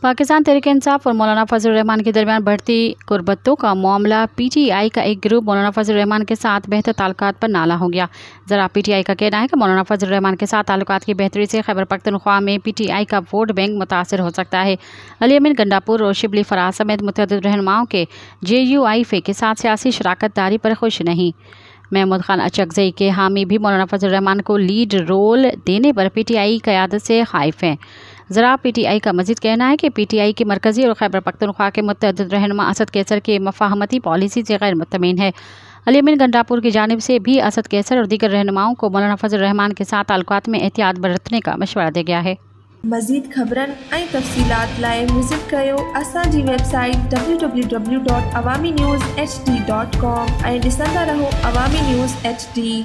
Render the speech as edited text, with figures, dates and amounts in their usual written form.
पाकिस्तान तहरीक-ए-इंसाफ और मौलाना फजल रहमान के दरमियान बढ़ती कुर्बतों का मामला। पीटीआई का एक ग्रुप मौलाना फजल रहमान के साथ बेहतर ताल्लुकात पर नाला हो गया। ज़रा पीटीआई का कहना है कि मौलाना फजल रहमान के साथ ताल्लुकात की बेहतरी से खैबर पख्तूनख्वा में पीटीआई का वोट बैंक मुतासर हो सकता है। अली अमीन गंडापुर और शिबली फराज समेत मुतअद्दिद रहनुमाओं के JUIF के साथ सियासी शराकत दारी पर खुश नहीं। महमूद खान अचकजई के हामी भी मौलाना फजल रहमान को लीड रोल देने पर पीटीआई क़यादत से खाइफ हैं। ज़रा पीटीआई का मजीद कहना है कि पीटीआई की मरकज़ी और खैबर पख्तूनख्वा के मुतअद्दिद रहनुमा असद कैसर के मफाहमती पॉलिसी से गैर मुतमिन है। अली अमीन गंडापुर की जानिब से भी असद कैसर और दीगर रहनुमाओं को मौलाना फजल रहमान के साथ ताल्लुकात में एहतियात बरतने का मशवरा दिया गया है। मज़ीद ख़बरन ऐं तफ़सीलात लाइ विज़िट कयो असांजी वेबसाइट www.awamiNewsHD.com ऐं ॾिसंदा रहो अवामी न्यूज़ HD।